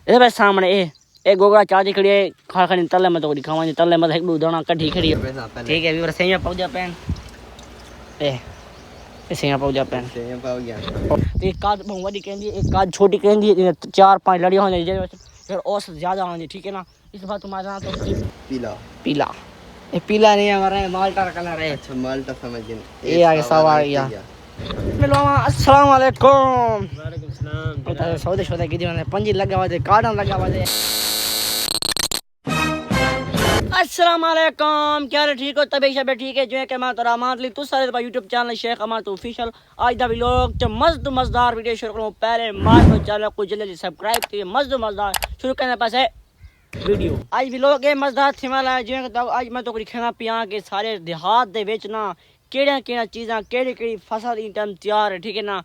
ये भाई सामने ए गोगड़ा चाची खड़ी है खा खड़ी तले में तो दिखावा तले में एक दो दाना कटी खड़ी है ठीक है व्यूअर सही में पहुंचा पेन ए सही में पहुंचा पेन सही में पहुंच गया एक काद बहुत बड़ी कहंदी एक काद छोटी कहंदी चार पांच लड़ियां होने जे फिर औसत ज्यादा होने ठीक है ना इस बात तुम्हारा तो पीला पीला ये पीला नहीं हमारा माल्टा कलर है अच्छा माल्टा समझ गए ये आगे सवाल या अस्सलाम वालेकुम वालेकुम सलाम सौदे सौदे की दीवाने पंजी लगा हुआ थे कार्डन लगा हुआ थे अस्सलाम वालेकुम क्या हाल ठीक हो तबे सब ठीक है जो है कि मैं तो रहमान ली तू सारे पर YouTube चैनल शेख अमर तो ऑफिशियल आज दा व्लॉग च मज़ेदार वीडियो शुरू करूं पहले मार को चैनल को जल्दी सब्सक्राइब कीजिए मज़ेदार शुरू करने पास है वीडियो आज व्लॉग है मज़ेदार थी वाला है जो कि आज मैं तो कोई खाना पिया के सारे देहात दे विच ना केड़ा चीज़ां केड़ी फसल इन टाइम तैयार है ठीक है ना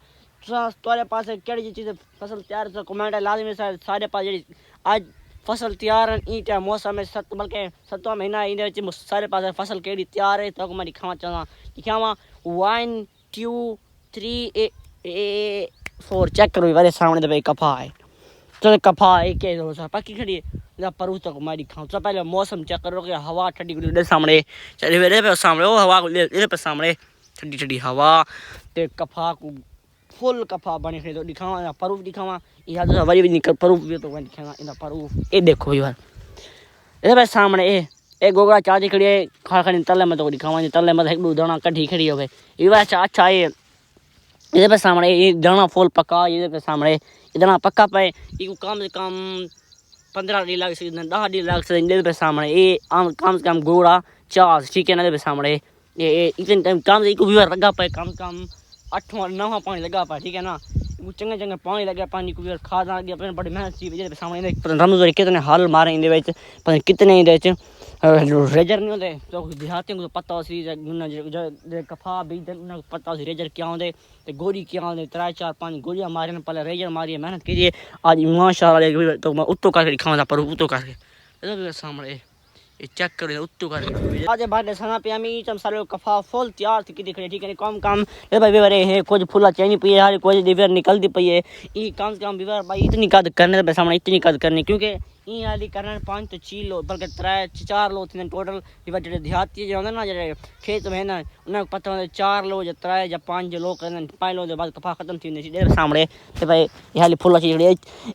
तुम्हारे पास केड़ी चीज़ फसल तैयार है कमेंट लाजमी सारे पास जी आज फसल तैयार है इन टाइम मौसम में बल्कि 7वां महीना इन सारे पास फसल केड़ी तैयार है तो मैं दिखावा चाहता दिखावा 1 2 3 4 चेक करो मेरे सामने तो भाई कफा है तो कफा एक पक्की खड़ी है परू तक मैं दिखाऊँ तो पहले मौसम चेक करो कि हवा ठंडी गुड़ी सामने चले मेरे पे सामने वो हवा ये पे सामने ठंडी ठंडी हवा ते कफा को फुल कफा बने खड़े तो दिखावा परूफ दिखावा यहाँ तो वरी भी निकल परूफ भी तो मैं दिखावा इन परूफ ये देखो यार ये पे सामने ए गोगड़ा चाची खड़ी है खा खड़ी तले में तो दिखावा तले में एक दो दाना कटी खड़ी हो गई ये वैसे अच्छा है इधर पे सामने ये दाना फुल पका इधर पे सामने इतना पक्का पे ये कम से कम 15 दिन लग सकते 10 दिन लग सकते इधर पे सामने ये कम से कम गोड़ा चास ठीक है ना इधर पे सामने ये इतने टाइम कम से को भी लगा पे कम से कम 8वां 9वां पानी लगा पा ठीक है ना चंगे चंगे पानी लगे पानी को भी खाद आ गया बड़ी मेहनत सी इधर पे सामने रमजोरी कितने हल मारे इधर विच पता कितने इधर रेजर नहीं होते तो देहातियों को पता सी कफा बीज उन्हें पता सी रेजर क्या होते तो गोरी क्या होते 3 4 5 गोलियां मारे पहले रेजर मारिए मेहनत कीजिए आज माशाल्लाह तो मैं उत्तो करके दिखाऊंगा पर उत्तो करके सामने ये चेक करो उत्तो करके आज बाद सना पे हमें चम सारे कफा फुल तैयार थी दिख रही ठीक है काम ए भाई वेरे है कुछ फुला चैनी पई है कुछ दिवर निकलती पई है ई कम से कम विवर भाई इतनी कद करने पे सामने इतनी कद करनी क्योंकि ई वाली करने 5 तो 6 लो बल्कि 3 4 लो थे टोटल विवर जेडे देहाती जो ना जेडे खेत में ना उन्हें पता होता 4 लो या 3 या 5 लो करने 5 लो के बाद कफा खत्म थी नहीं सामने ते भाई ये वाली फुला चीज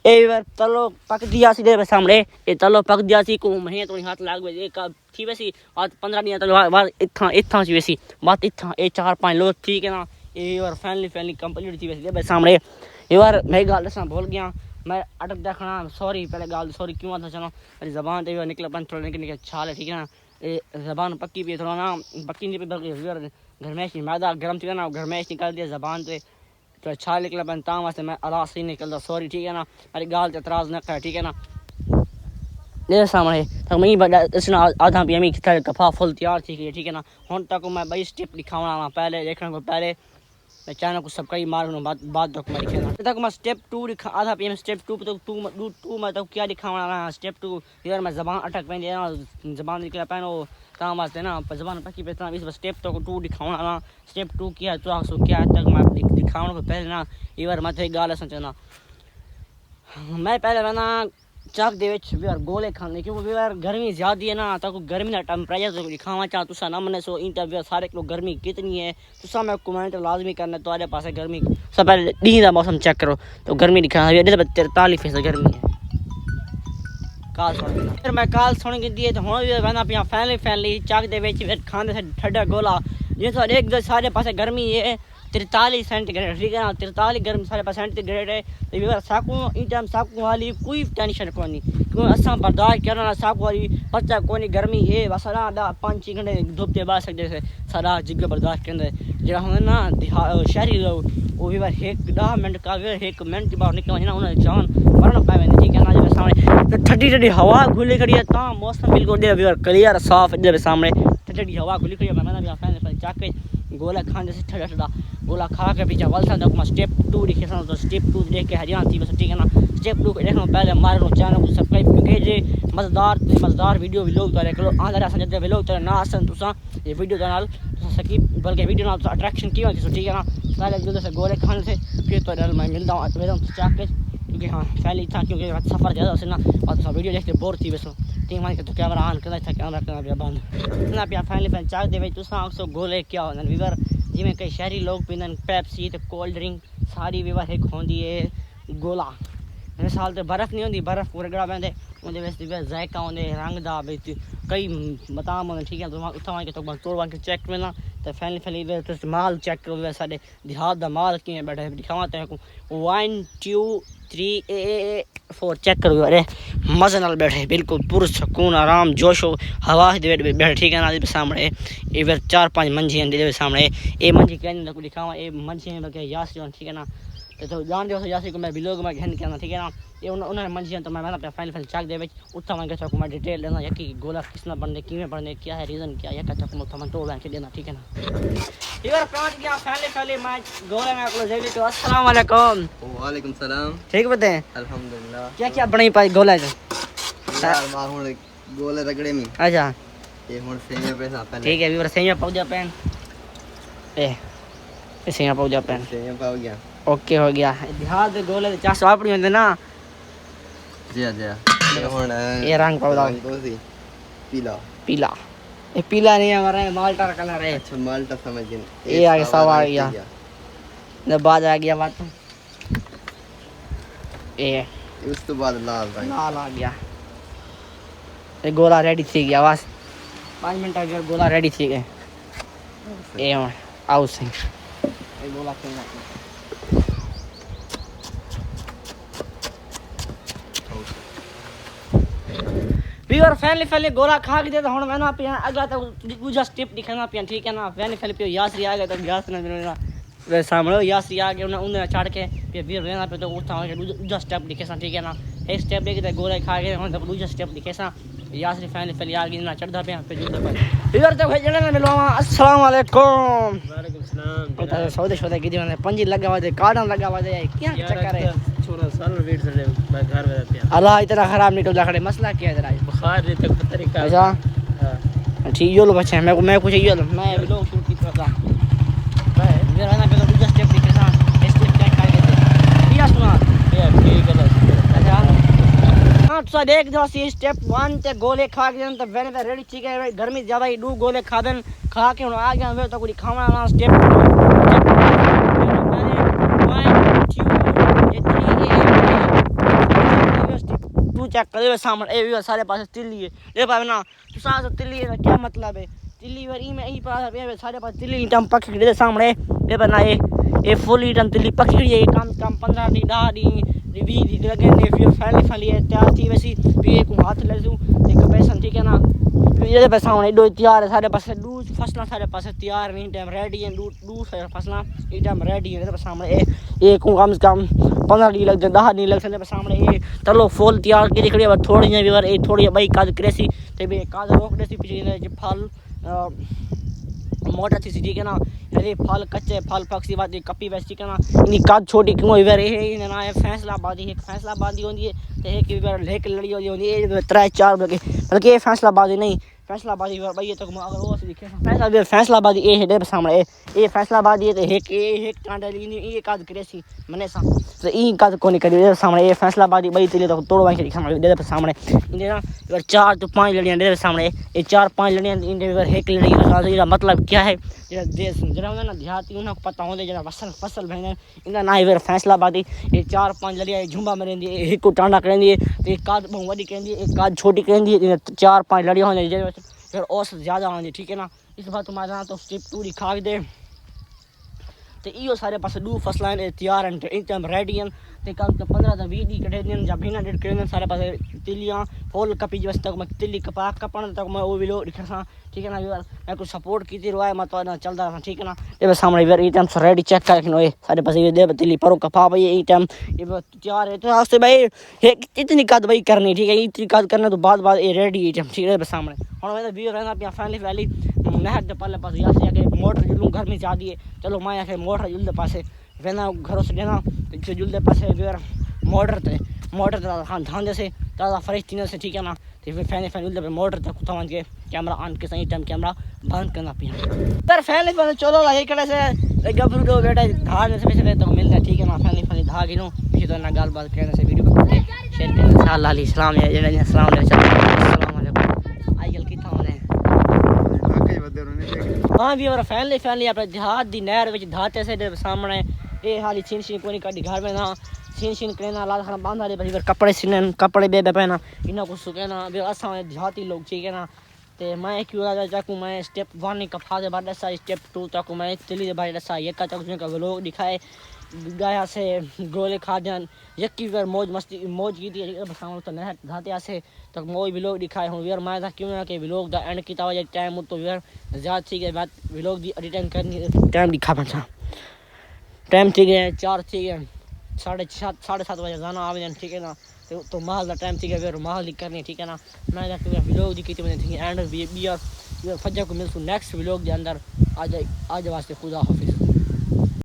ए विवर तलो पक दिया सी दे सामने ए तलो पक दिया सी को महीने तो हाथ लाग गए एक थी वैसी आज 15 दिन तो बाद इतना सी वैसी बात इतना ए 4 5 लोग ठीक है ना ये और फैमिली कंप्लीट थी वैसे सामने ये बार मैं गाल दसा भूल गया मैं अटक देखना सॉरी पहले गाल सॉरी क्यों आता चलो मेरी ज़बान तो निकला बन थोड़ा निकल छाल है ठीक है ना ये ज़बान पक्की भी थोड़ा ना पक्की नहीं बल्कि घर में मैदा गर्म थी ना घर में निकाल दिया ज़बान तो छाल निकला बन ताम वास्ते मैं आराम से निकलता सॉरी ठीक है ना मेरी गाल से एतराज़ न कर ठीक है ना ये सामने तक मैं आधा भी हमें कफा फुल तैयार थी ठीक है ना हम तक मैं भाई स्टेप दिखाना पहले देखने को पहले चैनल को सब्सक्राइब मारना बाद तक मैं दिखाना तक मैं स्टेप 2 दिखा आधा पीएम स्टेप 2 तो 2 मैं तो क्या दिखाना स्टेप 2 यार मैं ज़बान अटक पे ज़बान निकला पैनो काम वास्ते ना ज़बान पक्की पे इस स्टेप तो 2 दिखाना स्टेप 2 किया तो क्या तक मैं दिखाना को पहले ना ये बार मैं थे गाल सोचना मैं पहले ना चाक दे यार गोले खाने क्योंकि यार गर्मी ज़्यादा है ना तो गर्मी का टेम्परेचर तो दिखावा चाह तुसा ना मने सो इंटरव्यू सारे किलो गर्मी कितनी है तुसा मैं कमेंट लाजमी करना तुम्हारे पास गर्मी सब पहले डी का मौसम चेक करो तो गर्मी दिखा 43% गर्मी है काल सुन फिर मैं काल सुन के दिए तो हुण भी बंदा पिया फैमिली चाक दे खाने से ठंडा गोला ये तो एक दो सारे पास गर्मी है 43 सेंटीग्रेड ठीक है ना 43 गर्म सारे पास सेंटीग्रेड है तो व्यवर साकू इन टाइम साकू वाली कोई टेंशन कोनी क्योंकि असां बर्दाश्त करना साकू वाली पता कोनी गर्मी है बस ना 5 घंटे धूप के बाद सकते से सारा जिग बर्दाश्त करते जरा हम ना शहरी लोग वो व्यवर 10 मिनट का व्यवर 1 मिनट बाद निकल ना उन्हें जान मरण पावे ठीक है ना जब सामने तो ठंडी हवा खुली खड़ी है ता मौसम बिल्कुल दे व्यवर क्लियर साफ इधर सामने ठंडी हवा खुली खड़ी है मैं भी चाके गोला खाने से ठंडा ठंडा गोला खा के पीछे वलसा तक मैं स्टेप 2 दिखे तो स्टेप 2 देख के हरियाणा थी बस ठीक है ना स्टेप 2 देखना पहले हमारे चैनल को सब्सक्राइब क्योंकि जे मज़ेदार वीडियो व्लॉग तो करो आंदर असन जब व्लॉग तो ना असन तुसा ये वीडियो चैनल सकी बल्कि वीडियो ना अट्रैक्शन की होती ठीक है ना पहले जल्दी से गोले खाने से फिर तो डर मैं मिलता हूं चाके क्योंकि हाँ पहले था क्योंकि सफ़र ज़्यादा से ना और तो वीडियो देखते बोर थी वैसो ठीक मान के तो कैमरा ऑन करना था कैमरा करना पिया बंद ना पिया फाइनली चाक दे भाई तुसा अक्सो गोले क्या होंदन वीवर जिमें कई शहरी लोग पींदन पेप्सी तो कोल्ड ड्रिंक सारी वीवर एक होंदी है गोला मिसाल तो बर्फ़ नहीं होंदी बर्फ़ पूरे गड़ा पैंदे उनके वैसे वीवर जायका होंदे रंग दा कई मताम होंदे ठीक है तो उतना वहाँ के तो तोड़ वहाँ के चेक में ना तो फाइनली तो माल चेक करो वे साढ़े देहात दा माल किए बैठे दिखावा तो 1 2 3 4 चेक करो अरे मज़े नाल बैठे बिल्कुल पुरसकून आराम जोशो हवा दे बैठे ठीक है ना सामने ये फिर 4-5 मंझी हैं सामने ये मंझी कहने को दिखावा ये मंझी हैं बल्कि यास जो ठीक है ना तो जान दो यासी को मैं बिलोग में घन करना ठीक है ना ये उन्होंने मंझी तो मैं अपना फाइनल चाक दे उत्था मैं कहता मैं डिटेल देना या कि गोला किसना बनने किमें बनने क्या है रीज़न क्या है क्या मैं उत्था मैं तोड़ के देना ठीक है ना इधर पहुंच गया फाइनली मैच गोला में आपको जय तो अस्सलाम वालेकुम वालेकुम सलाम ठीक बताएं अल्हम्दुलिल्लाह क्या क्या बनाई पाई गोला से यार मां हुन गोले रगड़े में अच्छा ये हुन सेमिया पैसा पहले ठीक है वीवर सेमिया पौजा पेन ए सेमिया पौजा पेन सेमिया पाव गया ओके हो गया देहात दे गोले चास वापड़ी होंदे ना जी ये हुन ये रंग पाउदा पीला पीला ये पीला नहीं हमारा माल्टा कलर है अच्छा माल्टा समझ गए ये आगे सब आ गया ने बाद आ गया बात ये उस तो बाद लाल आ गया ये गोला रेडी थी गया बस 5 मिनट अगर गोला रेडी थी गए ये आओ से ये गोला खेलना वीवर फाइनली गोला खा के दे तो हुन मैं ना पिया अगला तो दूसरा स्टेप दिखाना पिया ठीक है ना फाइनली पियो यासरी आ गया तो यास ने वे सामने यासरी आ गया उन्हें चढ़ के फिर वीर रहना पे तो उठा के दूसरा स्टेप दिखे सा ठीक है ना एक स्टेप लेके तो गोला खा के हुन तो दूसरा स्टेप दिखे सा यासरी फाइनली आ गई ना चढ़दा पे फिर जुदा पर वीवर तो भाई जने मिलो अस्सलाम वालेकुम वालेकुम सलाम तो सौदे की दीवाने पंजी लगा हुआ है कार्डन लगा हुआ है क्या चक्कर है 16 साल वेट से मैं घर में रहते हैं अल्लाह इतना खराब निकल खड़े मसला क्या है जरा बुखार रे तक तरीका अच्छा हां ठीक यो लो बच्चे मैं कुछ यो लो मैं लोग शुरू की तरफ था मैं मेरा ना पे दूसरा स्टेप दिखे सा स्टेप चेक कर के दिया सुना ये ठीक है अच्छा हां तो देख दो सी स्टेप 1 ते गोले खा के तो वेन रेडी ठीक है भाई गर्मी ज्यादा ही दो गोले खादन खा के आ गया वे तो कुछ खाना ना स्टेप चेक करे सामने ए भी सारे पास तिल्ली है ये पावे ना तो सा तिल्ली है क्या मतलब है तिल्ली वरी में ई पास सारे पास तिल्ली टम पकड़ दे सामने ये बना ये फुल टम तिल्ली पकड़ी है कम 15 दी 10 दी 20 दी लगे ने फिर फाइनली तैयार थी वैसी भी एक हाथ ले दूं एक पैसा ठीक है ना ये पे सामने दो तैयार है सारे पास दो फसला सारे पास तैयार नहीं टाइम रेडी है दो फसला ई टाइम रेडी है सामने एक कम से कम 15 दी लग 10 दी लग सकते सामने ये चलो फुल तैयार की खड़ी थोड़ी भी बार थोड़ी बई काज क्रेसी ते बे काज रोक देसी पीछे फल मोटा थी ठीक है ना अरे फल कच्चे फल पक्षी बात कपी वैसी ठीक है ना इनकी काज छोटी क्यों इधर ये ना है फैसलाबादी एक फैसलाबादी होती है तो एक बार लेके लड़ी होती है ये 3-4 बल्कि ये फैसलाबादी नहीं फैसलाबादी भाई तो अगर वो दिखे फैसलाबादी ये है सामने ये फैसलाबादी है तो एक कांडा ये काज क्रेसी मने सा तो ई काज कोनी करी सामने ये फैसलाबादी भाई तेरे तो तोड़वा के दिखा दे सामने इनके ना 4 तो 5 लड़ियां दे सामने ये 4-5 लड़ियां इनके एक लड़ी का मतलब क्या है जरा देश जरा ना देहाती उन्हें पता होंदे जरा फसल भेने इनका ना इधर फैसलाबादी ये 4-5 लड़ियां झुंबा में रहंदी है एक को टांडा करेंदी है तो एक काज बहुत बड़ी करेंदी है एक काज छोटी करेंदी है 4-5 लड़ियां होंदी फिर औस ज़्यादा होंदी ठीक है ना इस बार तुम्हारा तो स्टेप पूरी खा दे तो इो सारे पास दो फसला तैयार हैं रेडी हैं ते कम से 15-20 दी कटे दिन जब महीना डेढ़ कटे सारे पास तिलियां फुल कपी जब तक मैं तिल्ली कपा कपन तक मैं वो भी लो दिखा ठीक है ना यार मैं कुछ सपोर्ट की थी रोया मत ना चलता रहा ठीक है ना ये सामने यार ये टाइम रेडी चेक कर सारे पास ये दे तिल्ली परो कपा भाई ये टाइम ये तैयार है तो आपसे भाई इतनी काद भाई करनी ठीक है इतनी काद करने तो बाद ये रेडी है ठीक है सामने हम मैं भी रहना पिया फाइनली नहर के पल्ले पास यहाँ से आके मोटर जुलूँ घर में जा दिए चलो मैं आके मोटर जुलते पासे वेना घरों से लेना तो जुलते पासे फिर मोटर हाँ धांधे से ताज़ा फ्रेश तीन से ठीक है ना तो फिर फैन जुलते पे मोटर तक कुत्ता के कैमरा ऑन के सही टाइम कैमरा बंद करना पिया पर फैन चलो ये कड़े से गबरू बेटा धार में से तो मिलता है ठीक है ना फैन धार गिनो पीछे तो ना गाल बात करने से वीडियो को शेयर करना साल अली सलाम है जेड़ा सलाम ले अस्सलाम वालेकुम आई गल की था ने हां भी और फैमिली अपने देहात दी नहर विच धाते से सामने ए हाली छीन कोनी काडी घर में ना छीन करना ला खाना बांधा दे फिर कपड़े सीने कपड़े बे पहना इना को सुकेना भी असा देहाती लोग ठीक है ना ते मैं क्यों राजा चाकू मैं स्टेप 1 का फादे बाद ऐसा स्टेप 2 चाकू मैं चली दे भाई ऐसा ये का चाकू का व्लॉग दिखाए गया से गोले खादन यकी बार मौज की थी सामने तो नहर धाते से तक मौज व्लॉग दिखाए हूं यार मैं था क्यों ना के व्लॉग दा एंड कीता वजह टाइम तो यार ज्यादा ठीक है बात व्लॉग दी एडिटिंग करनी टाइम दिखा पाछा टाइम ठीक है 4 ठीक है 7:30 बजे जाना आवे ठीक है ना तो महल का टाइम ठीक है फिर महल ही करनी ठीक है ना मैं व्लॉग दी की मैंने एंड भी और फजर को मिलूं नेक्स्ट व्लॉग के अंदर आज वास्ते खुदा हाफिज।